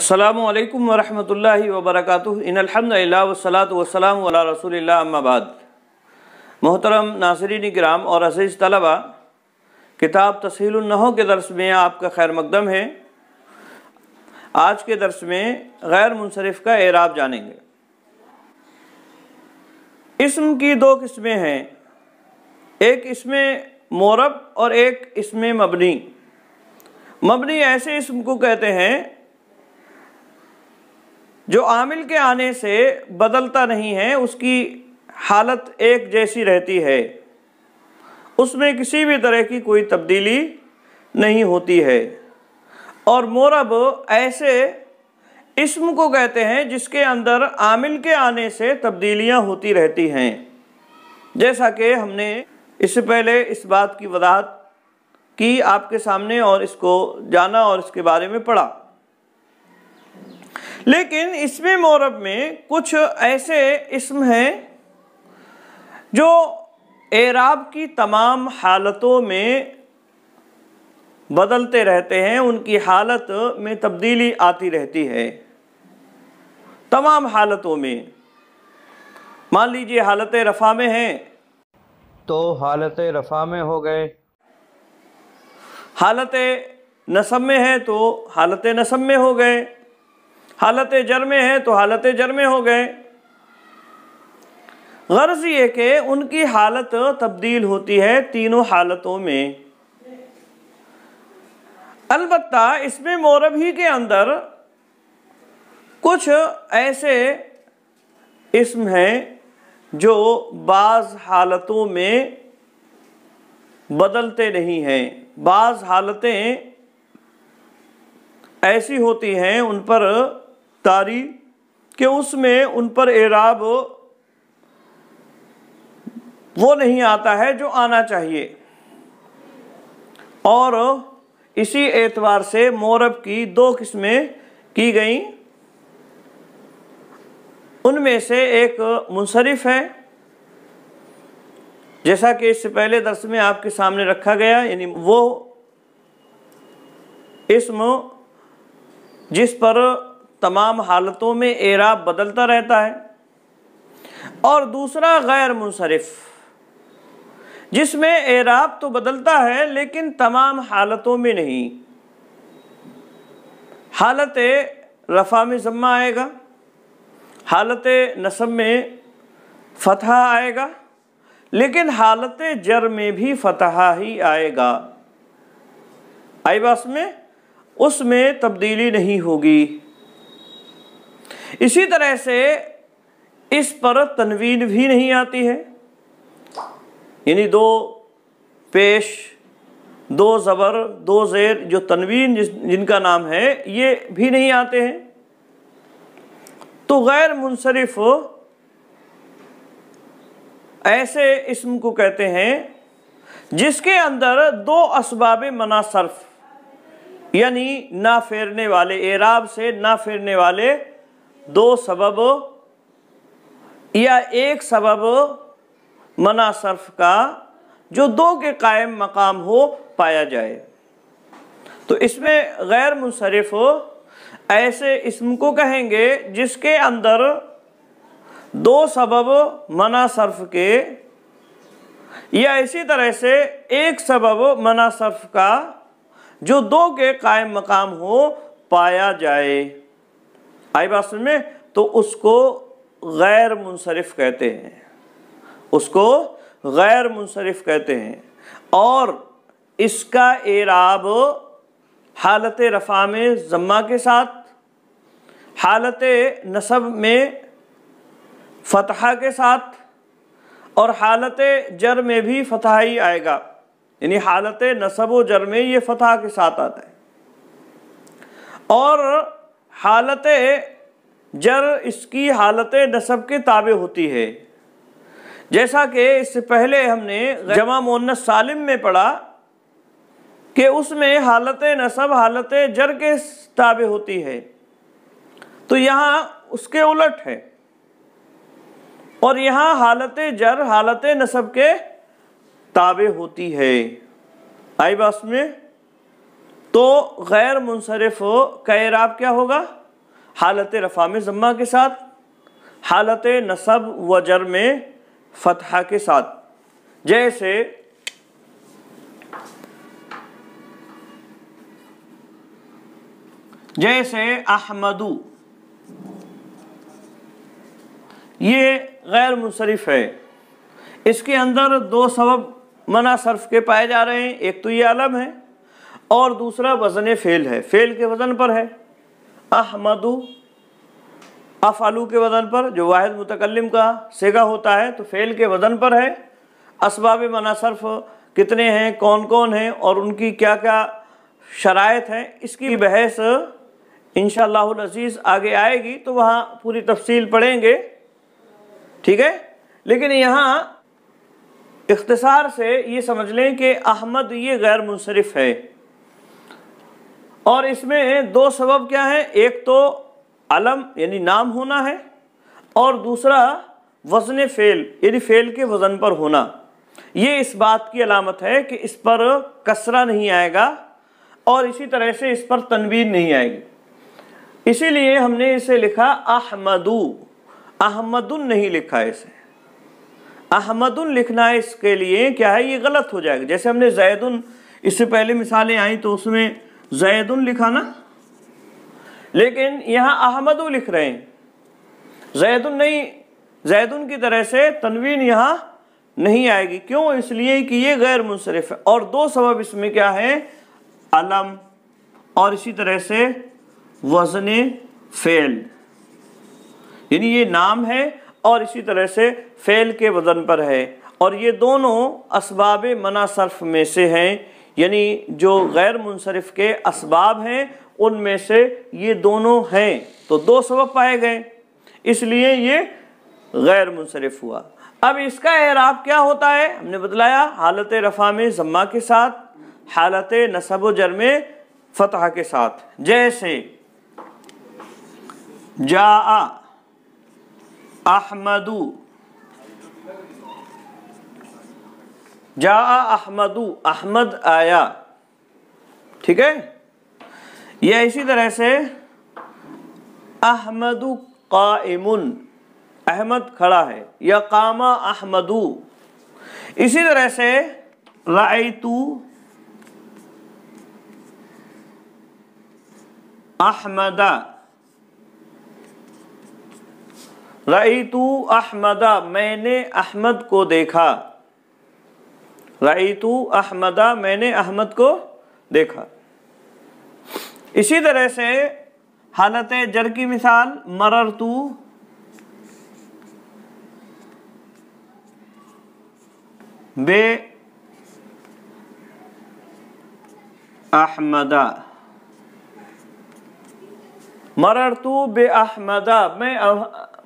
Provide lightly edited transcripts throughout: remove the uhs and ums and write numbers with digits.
अस्सलामु अलैकुम वरहमतुल्लाहि वबरकातुहू। इन्नल हम्दुलिल्लाह वस्सलातु वस्सलामु अला रसूलिल्लाह अम्मा बाद। मोहतरम नाज़रीन किराम और अज़ीज़ तलबा, किताब तस्हीलुन नहव के दर्स में आपका खैर मकदम है। आज के दर्स में गैर मुनसरिफ़ का एराब जानेंगे। इस्म की दो किस्में हैं, एक इसमें मोरब और एक इसमें मबनी। मबनी ऐसे इस्म को कहते हैं जो आमिल के आने से बदलता नहीं है, उसकी हालत एक जैसी रहती है, उसमें किसी भी तरह की कोई तब्दीली नहीं होती है। और मोरब ऐसे इस्म को कहते हैं जिसके अंदर आमिल के आने से तब्दीलियां होती रहती हैं। जैसा कि हमने इससे पहले इस बात की वजाहत की आपके सामने और इसको जाना और इसके बारे में पढ़ा। लेकिन इसमें मोरब में कुछ ऐसे इस्म हैं जो एराब की तमाम हालतों में बदलते रहते हैं, उनकी हालत में तब्दीली आती रहती है तमाम हालतों में। मान लीजिए हालत रफ़ा में हैं तो हालत रफ़ा में हो गए, हालत नसब में है तो हालत नसब में हो गए, हालत जर में है तो हालत जर में हो गए। गर्ज़ ये कि उनकी हालत तब्दील होती है तीनों हालतों में। अलबत्ता इसमें मोरब ही के अंदर कुछ ऐसे इस्म हैं जो बाज़ हालतों में बदलते नहीं हैं। बाज़ हालतें ऐसी होती हैं उन पर तारी कि उसमें उन पर एराब वो नहीं आता है जो आना चाहिए, और इसी एतबार से मोरब की दो किस्में की गई। उनमें से एक मुनसरिफ है, जैसा कि इससे पहले दर्स में आपके सामने रखा गया, यानी वो इस्म जिस पर तमाम हालतों में एराब बदलता रहता है। और दूसरा गैर मुनसरिफ, जिसमें एराब तो बदलता है लेकिन तमाम हालतों में नहीं। हालत रफ़ा में ज़म्मा आएगा, हालत नसब में फ़तहा आएगा, लेकिन हालत जर में भी फ़तहा ही आएगा। आई बात में उसमें तब्दीली नहीं होगी। इसी तरह से इस पर तनवीन भी नहीं आती है, यानी दो पेश, दो ज़बर, दो ज़ेर, जो तनवीन जिनका नाम है, ये भी नहीं आते हैं। तो गैर मुनसरिफ ऐसे इस्म को कहते हैं जिसके अंदर दो असबाब मना सर्फ, यानी ना फेरने वाले, एराब से ना फेरने वाले दो सबब या एक सबब मना सर्फ का जो दो के कायम मकाम हो पाया जाए। तो इसमें गैर मुनसरिफ ऐसे इस्म को कहेंगे जिसके अंदर दो सबब मना सर्फ के या इसी तरह से एक सबब मना सर्फ का जो दो के कायम मकाम हो पाया जाए। आई बात में, तो उसको गैर मुनसरिफ कहते हैं, उसको गैर मुनसरिफ कहते हैं। और इसका एराब हालत रफ़ा में ज़म्मा के साथ, हालत नसब में फ़तहा के साथ और हालत जर में भी फ़तहा ही आएगा, यानी हालत नसब व जर में ये फ़तहा के साथ आता है। और हालत जर इसकी हालत नसब के ताबे होती है, जैसा कि इससे पहले हमने जमा मुअन्नस सालिम में पढ़ा कि उसमें हालत नसब हालत जर के ताबे होती है। तो यहाँ उसके उलट है, और यहाँ हालत जर हालत नसब के ताबे होती है। आई बात में, तो गैर मुनसरिफ का एराब क्या होगा? हालत रफ़ा में ज़म्मा के साथ, हालत नसब व जर में फ़तहा के साथ। जैसे अहमदू, ये गैर मुंसरिफ है, इसके अंदर दो सबब मना सर्फ के पाए जा रहे हैं। एक तो ये अलम है और दूसरा वज़न फ़ेल है, फ़ेल के वज़न पर है। अहमदू अफ़अलू के वज़न पर, जो वाहिद मुतकल्लिम का सिगा होता है, तो फ़ेल के वज़न पर है। असबाब मना सर्फ कितने हैं, कौन कौन हैं और उनकी क्या क्या शराइत हैं, इसकी बहस इंशाअल्लाहुल अज़ीज़ आगे आएगी, तो वहाँ पूरी तफसील पढ़ेंगे, ठीक है। लेकिन यहाँ इख्तिसार से ये समझ लें कि अहमद ये गैर मुंसरिफ है और इसमें दो सबब क्या हैं, एक तो अलम यानी नाम होना है और दूसरा वज़न फ़ेल यानी फ़ेल के वज़न पर होना। ये इस बात की अलामत है कि इस पर कसरा नहीं आएगा और इसी तरह से इस पर तनवीन नहीं आएगी। इसीलिए हमने इसे लिखा अहमदू, अहमदुन नहीं लिखा है इसे। अहमदुन लिखना है इसके लिए क्या है, ये गलत हो जाएगा। जैसे हमने जैदुन, इससे पहले मिसालें आई तो उसमें जैदुन लिखा ना, लेकिन यहाँ अहमदू लिख रहे हैं, जैदुन नहीं। जैदुन की तरह से तनवीन यहाँ नहीं आएगी। क्यों? इसलिए कि ये गैर मुंसरिफ है। और दो सबब इसमें क्या है, अलम और इसी तरह से वज़न फ़ेल, यानी ये नाम है और इसी तरह से फ़ेल के वज़न पर है। और ये दोनों असबाब मना सर्फ में से हैं, यानी जो गैर मुंसरिफ के असबाब हैं उनमें से ये दोनों हैं। तो दो सबब पाए गए, इसलिए ये गैर मुंसरिफ हुआ। अब इसका एराब क्या होता है, हमने बतलाया हालत रफ़ा में ज़म्मा के साथ, हालत नसब व जर में फ़तहा के साथ। जैसे जाआ अहमदू, जाआ अहमदू, अहमद आया, ठीक है। यह इसी तरह से अहमदू काइमुन, अहमद खड़ा है, या कामा अहमदू। इसी तरह से राइतू अहमदा, राइतू अहमदा, मैंने अहमद को देखा। राइतू अहमदा, मैंने अहमद को देखा। इसी तरह से हालत जर की मिसाल, मररतू बे अहमदा, मररतू बे अहमदा,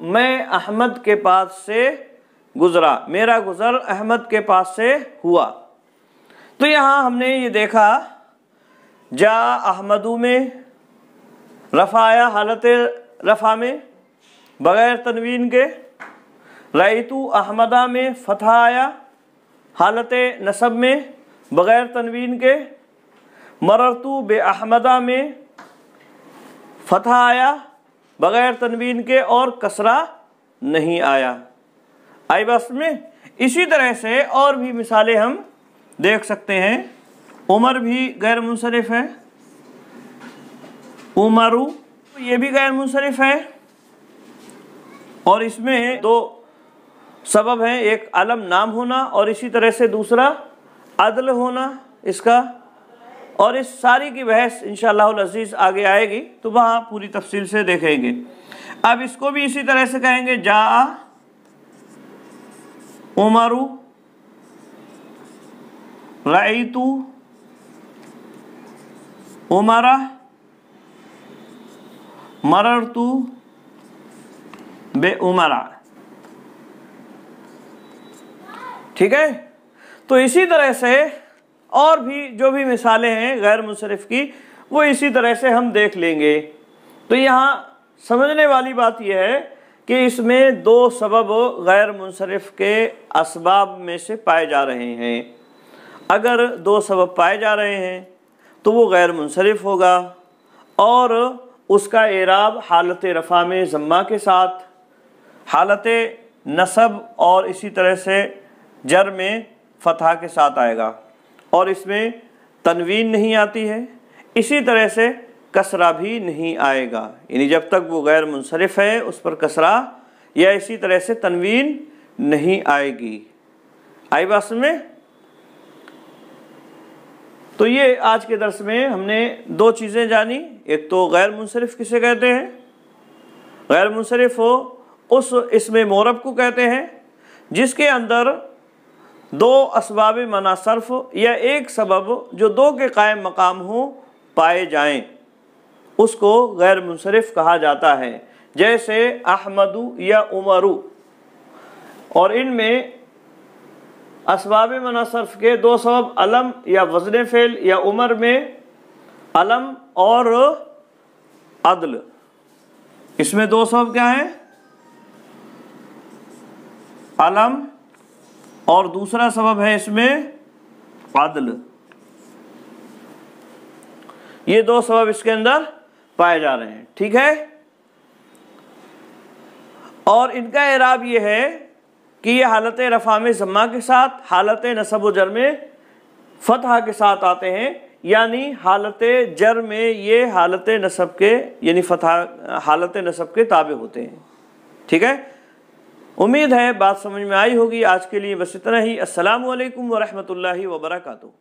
मैं अहमद के पास से गुजरा, मेरा गुजर अहमद के पास से हुआ। तो यहाँ हमने ये देखा, जा अहमदू में रफ़ा आया हालत रफ़ा में बग़ैर तनवीन के, राइतू अहमदा में फ़तहा आया हालत नसब में बग़ैर तनवीन के, मररतू बे अहमदा में फ़तहा आया बग़ैर तनवीन के और कसरा नहीं आया। आई बस में। इसी तरह से और भी मिसालें हम देख सकते हैं। उमर भी गैर मुंसरिफ है, उमरू ये भी गैर मुंसरिफ है और इसमें दो सबब हैं, एक अलम नाम होना और इसी तरह से दूसरा अदल होना इसका। और इस सारी की बहस इंशाअल्लाहुल अज़ीज़ आगे आएगी, तो वहाँ पूरी तफसील से देखेंगे। अब इसको भी इसी तरह से कहेंगे, जा उमरू राइतू उमरा मररतू बे उमरा, ठीक है। तो इसी तरह से और भी जो भी मिसालें हैं गैर मुंसरिफ की, वो इसी तरह से हम देख लेंगे। तो यहाँ समझने वाली बात यह है कि इसमें दो सबब गैर मुंसरिफ के असबाब में से पाए जा रहे हैं। अगर दो सबब पाए जा रहे हैं तो वो गैर मुंसरिफ होगा, और उसका एराब हालत रफ़ा में ज़म्मा के साथ, हालत नसब और इसी तरह से जर में फ़तहा के साथ आएगा और इसमें तनवीन नहीं आती है। इसी तरह से कसरा भी नहीं आएगा, यानी जब तक वो गैर मुनसरिफ है उस पर कसरा या इसी तरह से तनवीन नहीं आएगी। आई बात में? तो ये आज के दर्स में हमने दो चीज़ें जानी। एक तो गैर मुनसरिफ किसे कहते हैं, गैर मुनसरिफ हो उस इसमें मोरब को कहते हैं जिसके अंदर दो असबाब मना सर्फ या एक सबब जो दो के कायम मकाम हो पाए जाएं, उसको गैर मुनसरिफ कहा जाता है। जैसे अहमदु या उमरु, और इनमें असबाब मना सर्फ के दो सबब अलम या वज़न फ़ेल, या उमर में अलम और अदल। इसमें दो सबब क्या हैं, अलम और दूसरा सबब है इसमें अदल। ये दो सबब इसके अंदर पाए जा रहे हैं, ठीक है। और इनका एराब ये है कि ये हालत रफ़ा में ज़म्मा के साथ, हालत नसब व जर में फ़तहा के साथ आते हैं, यानी हालत जर में ये हालत नसब के यानी फ़तहा हालत नसब के ताबे होते हैं, ठीक है। उम्मीद है बात समझ में आई होगी। आज के लिए बस इतना ही। अस्सलामु अलैकुम व रहमतुल्लाहि व बरकातुहू।